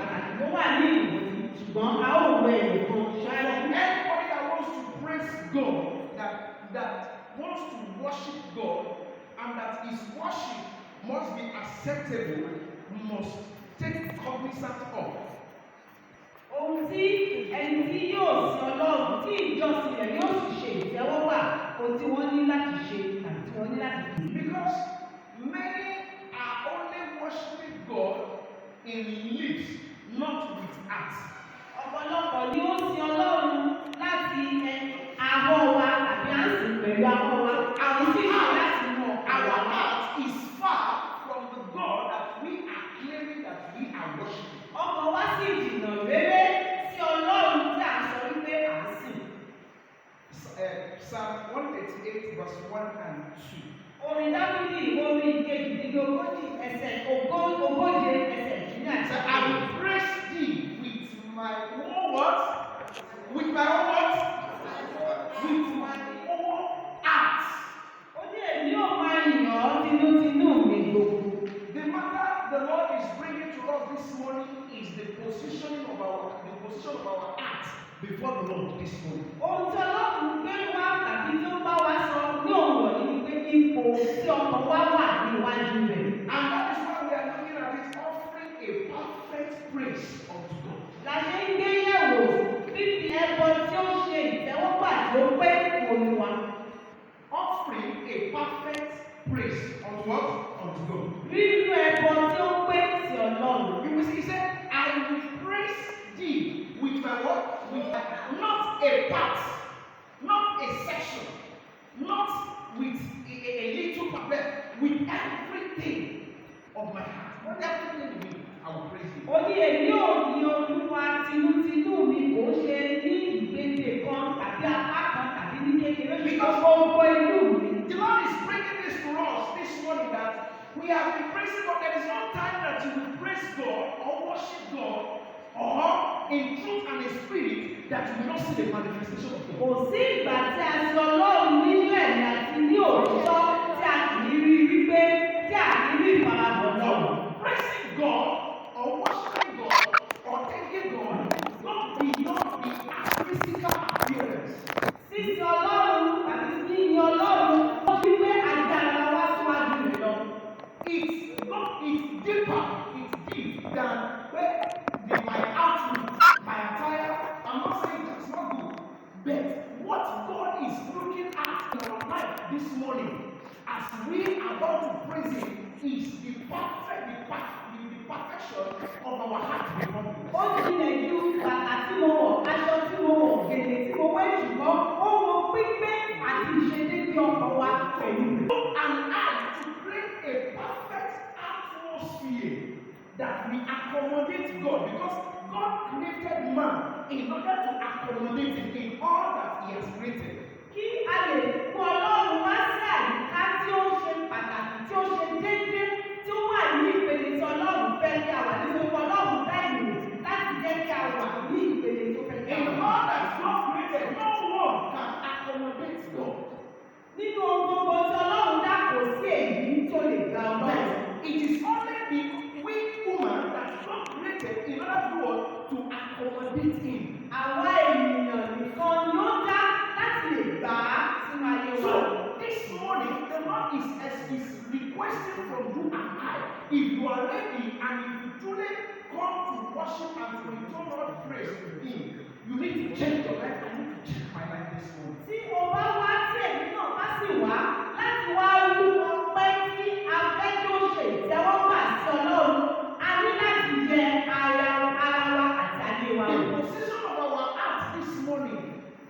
pàtàkì ló wà ní ìwòsí ṣùgbọ́n a ó wọ ẹ̀yìn kan ṣáájú. Anybody that wants to praise God, that wants to worship God, and that his worship must be acceptable, must take cognizance of. Ohun tí ẹni tí yóò sin Ọlọ́run tí ìjọsìn rẹ̀ yóò sì ṣe ìtẹ́wọ́gbà ohun tí wọ́n ní láti ṣe àti tí wọ́n ní láti kì í. Because many are only worshiping God in lips, not with heart. Ọ̀pọ̀lọpọ̀ ni ó sin Ọlọ́run láti ahọ́n wa àbí à ń sìn pẹ̀lú ahọ́n wa. Àwọn sì ṣe láti mọ Our heart is far from the God that we are claiming that we are worshiping. Ọkàn wa sì jìnnà réré sí Ọlọ́run tí à ń sọ wípé à ń sìn. Psalm 138 verse 1 and 2. Orin Dáfídì orí ìkejìdínlógójì ẹsẹ̀ ogóje ẹsẹ̀ ìkíní àti I will praise thee with my whole what? With my whole what? With my whole heart. Ó ní èmi yóò máa yìn ọ́ tinútinú mi gbogbo. The matter the Lord is bringing to us this morning is the position of our heart before the Lord this morning. Ohun tí Ọlọ́run gbé wá tàbí tó bá wa sọ ní òwò ní wípé ipò tí ọkàn wa wà níwájú rẹ̀. And that is why we are looking at it, offering a perfect praise unto God. La ṣe ń gbé yẹ̀wò fífi ẹbọ tí ó ṣe ìtẹ́wọ́gbà tí ó pé Olúwa. Offering a perfect praise unto what? Unto God. Rírú ẹbọ tí ó pé sí Ọlọ́run. You will see, he said, I will praise thee with my what? With my, not a part, not a section, not with a little part, with everything of my heart. With everything in me, I will praise him. Ó ní èmi ò ní Olúwa tinútinú mi kò ṣe ní ìgbésẹ̀ kan tàbí apá kan tàbí ní kékeré ṣùgbọ́n gbogbo inú mi. The Lord is bringing this to us this morning that we have been praising God. There is no time that you will praise God or worship God or in truth and in spirit that you will not see the manifestation of God. Kò sí ìgbà tí a sin Ọlọ́run nínú ẹ̀mí àti ní òtítọ́ tí a kì í rí wípé tí a kì í rí ìfarahàn náà. Praising God or worshiping God or thanking God not beyond the physical appearance. Sísin Ọlọ́run tàbí yíyin Ọlọ́run ó fi pé agbára wá síwájú rẹ̀ lọ. It's deeper, it's deep than my outlook, my attire. I'm not saying that's not good, but what God is looking at in our life this morning as we are about to praise Him is the perfection of our heart before Him. Ó tilẹ̀ ju bàtà tí mo wọ̀, aṣọ tí mo wọ̀, gèlè tí mo wé ṣùgbọ́n ó wo pípé àti ìṣedéédé ọkàn wa pẹ̀lú rẹ̀. And I to create a perfect atmosphere that we accommodate God, because God created man in order to accommodate him in all that He has created. Kí a lè mú Ọlọ́run wá sí àyíká tí ó ṣe pàtàkì tí ó ṣe déédéé tí ó wà ní ìpele tí Ọlọ́run fẹ́ kí a wà nítorí Ọlọ́run dá ìlú láti jẹ́ kí a wà ní ìpele tó fẹ́ kí a In wà. all that God created, no one can accommodate God. Nínú ohun gbogbo tí Ọlọ́run dá kò sí èyí tó lè gba Ọlọ́run. It is only the weak woman that God created in order to accommodate him. Àwa ènìyàn nìkan ni ó dá láti lè gbà á sínú ayé wa. So this morning, the Lord is requesting from you and I, if you are ready and if you truly come to worship and to return all praise to Him, you need to check your life. I need to check my life this morning. Tí o bá wá tí èmi náà bá sì wá láti wá rú ọpẹ́ tí a fẹ́ kí ó ṣe ìtẹ́wọ́gbà sí Ọlọ́run, a ní láti yẹ ara wa àti ayé wa. The position of our heart this morning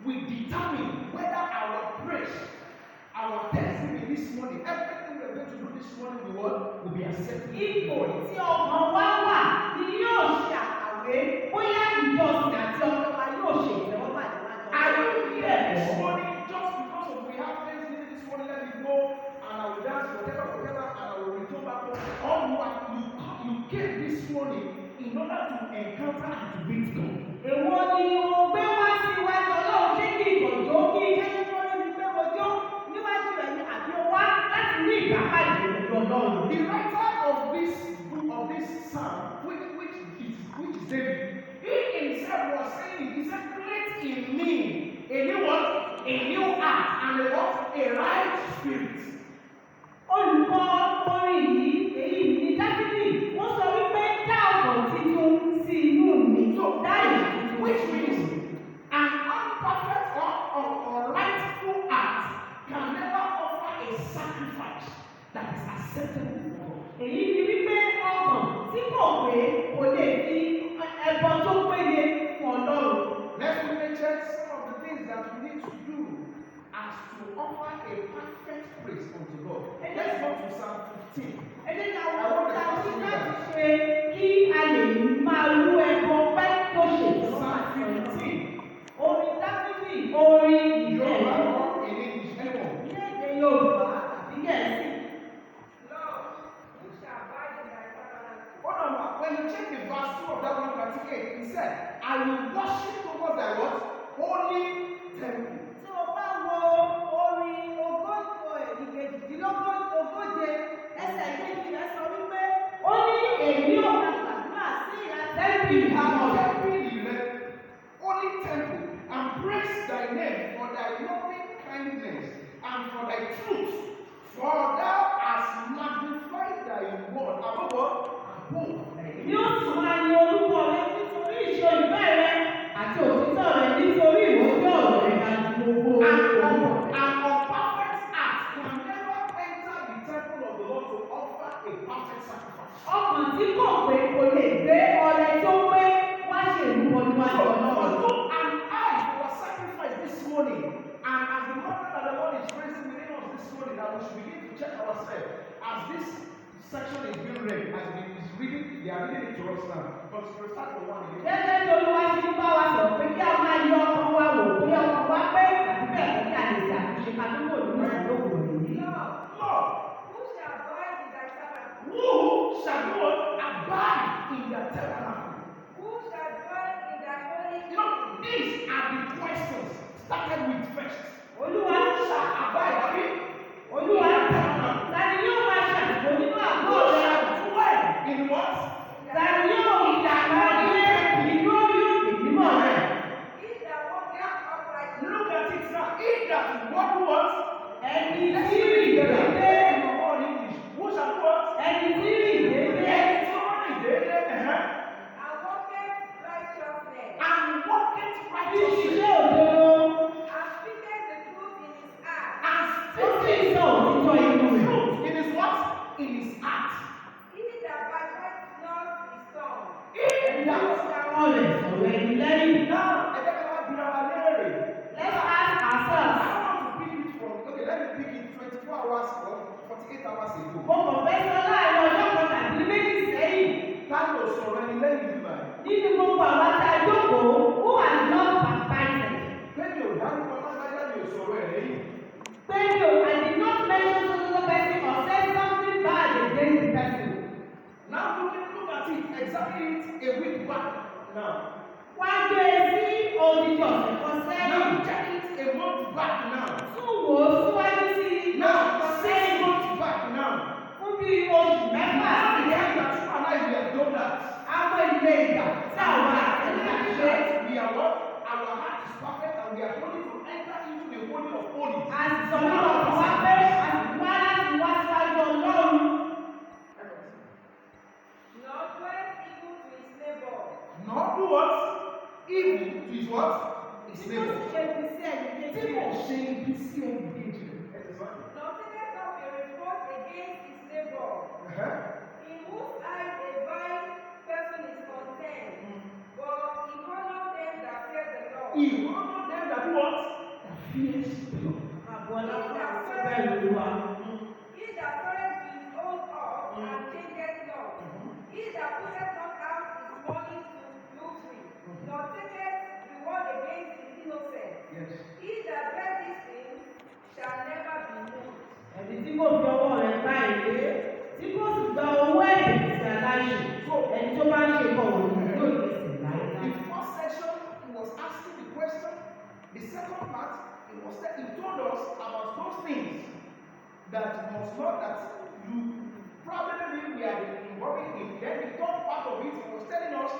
will determine whether our praise, our testimony this morning, everything we are going to do this morning, will be accepted. Ipò tí ọkàn wa wà ni yóò ṣe àkàwé bóyá ìjọsìn àti ọkàn wa yóò ṣe ìtẹ́wọ́gbà níwájú. Are you here this morning just because of we have Thanksgiving this morning? Let me go and I will dance whatever, and I will return back home. Or you came this morning in order to encounter and to meet God. Èwo ni o gbé wá síwájú Ọlọ́run ṣé kí ìkọ̀jọ́ kí jẹ́ kí wọ́n ní pé mo jó níwájú rẹ̀ ní àbí wá láti ní ìgbàpàdé pẹ̀lú Ọlọ́run. The writer of this psalm, which is and a what? A right spirit. Olùkọ́ orin yìí èyí ní Dáfídì wọ́n sọ wípé dá ọkàn titun sí inú mi. So Dá ìyà titun which sí inú means mi. an unperfect or rightful act can never offer a sacrifice that is acceptable before God. Èyí ni wípé ọkàn tí kò pé kò lè fi ẹbọ tó péye fún Ọlọ́run. Let's quickly check some of the things that we need to do as to offer a perfect praise unto God. Let's go to Psalm 15. Ẹ jẹ́ ká wọ́n ta sí láti ṣe kí a lè máa rú ẹbọ pẹ́ tó ṣe tó máa fi ọ̀nà. Psalm 15. Orin Dáfídì orin Yorùbá ìbẹ̀rẹ̀ or in English, anyone. ní èdè Yorùbá àbí Gẹ̀ẹ́sì. Hold on, when you check the verse 2 of that 138, he said, I will worship towards thy what? Holy temple. Tí o bá wo orin ìkejìdínlógóje ẹsẹ̀ ìkejì rẹ̀ sọ wípé ó ní èmi ò máa gbàdúrà sí ìyá tẹ́ḿpìlì àwọn rẹ̀. Holy temple, and praise thy name for thy loving kindness and for thy truth, for thou hast magnified thy word above what? Above thy name. Ní oṣù máa ní orúkọ rẹ nítorí ìṣe ìfẹ́ rẹ àti òtítọ́ rẹ nítorí ìwọ́jọ́ rẹ ga ju gbogbo ọ̀rọ̀. An unperfect act can never enter the temple of the Lord to offer a perfect sacrifice. Ọkàn tí kò pé kò lè gbé ọrẹ tó pé wá ṣe ìrúbọ níwájú Ọlọ́run. So and I was sacrificed this morning, and as the moment that the Lord is raising within us this morning, that we should begin to check ourselves as this section is being read, as it is reading, they are reading it to us now. But we start from one again. Gẹ́gẹ́ bí Olúwa ṣe ń bá wa sọ̀rọ̀ pé kí a máa yọ ọkàn wa wò bóyá ọkàn wa pé tàbí bẹ́ẹ̀ kọ́ kí a lè ṣe àtúnṣe ká tó wò nínú ìlókun yìí. Lord, Who shall abide in thy tabernacle? who shall not abide in the tabernacle? Who shall dwell in thy holy You know, these are the questions started with first. Olúwa Who shall abide in Olúwa the tabernacle? tani yóò máa ṣàtìkò nínú àgọ́ Who rẹ? shall dwell in what? Tani yóò ìdàgbà ilé ìlú orí òkè mímọ́ rẹ? He that walketh uprightly. Look at it now. He that what what? Ẹni tí rìn déédé. Who shall do what? Ẹni tí rìn déédé. And walketh righteousness. And walketh Tí righteously. ṣiṣẹ́ òdodo. And speaketh the truth in his heart. And Ó sì sọ òtítọ́ inú rẹ̀. truth in his what? In his heart. He that backbites not his tongue. Ẹni tí ó ṣe àwọn rẹ̀ sọ̀rọ̀ ẹni lẹ́yìn. Now, I think about Birawalere. Let's ask ourselves. I want to pick it from, okay, let me pick it 24 hours or 48 hours ago. Mo kàn fẹ́ sọ láàrin ọjọ́ kan tàbí méjì sẹ́yìn. That was already lẹ́yìn ìgbà. Nínú gbogbo àwọn tá a jókòó, who has not baptized? Lẹ́yìn ò dárúkọ lágbájá ni ò sọ̀rọ̀ ẹ̀ lẹ́yìn. Pé mi ò, I did not mention so person or say something bad against the person. Now look at it, examine it a week back now. Wá gbé e sí odidi ọ̀sẹ̀ kan sẹ́yìn. Now check it a month back now. Tún wò ó síwájú sí i Now lọ́sẹ̀ 6 sẹ́yìn. months back now. Fún bí oṣù mẹ́fà Now sí the i. time that you and I we have done that. Àwọn ilé ìgbà tí àwọn àtẹ̀lé ṣe. We are what? Our heart is perfect and we are ready to enter into the holy of holies. A sì sọ nínú ọkàn wa pé a sì wá láti wá síwájú Ọlọ́run. Nor doeth evil to his neighbor. Not do what? Evil to his what? His Tí kò neighbor. sì ṣe ibi sí ẹ̀yìn Tí kejì kò rẹ̀. ṣe ibi sí ẹni kejì rẹ̀. Ẹ tẹ̀síwájú. Nor taketh up a report against his neighbor. In whose eyes a vile person is content. But he honour them that fear the Lord. He honor them that do what? That fears the Lord. Àbọ̀lá fún àti bẹ́ẹ̀ lóluwa. He that sorroweth to his own house and changeth not. He that putteth not out his money to usury, nor taketh reward against the innocent. Yes. He that doeth these things shall never be moved. Ẹni tí kò fi ọwọ́ rẹ̀ gbá ìwé, tí kò sì gba owó ẹ̀bẹ̀ sí aláìṣẹ̀. Ẹni tó bá ń ṣe kọ̀ wò ní yóò lè sìn láéláé. The first section, he was asking the question. The second part, he told us about those things that must not, that you probably we are involving in. Then the third part of it, he was telling us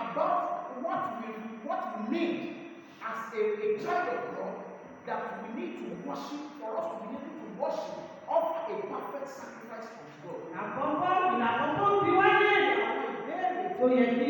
about what we need as a child of God, that we need to worship, for us to be able to worship, offer a perfect sacrifice unto God. Àkọ́kọ́ ìlà àkọ́kọ́ bí wá léèrè àwọn ìbéèrè tó yẹ kí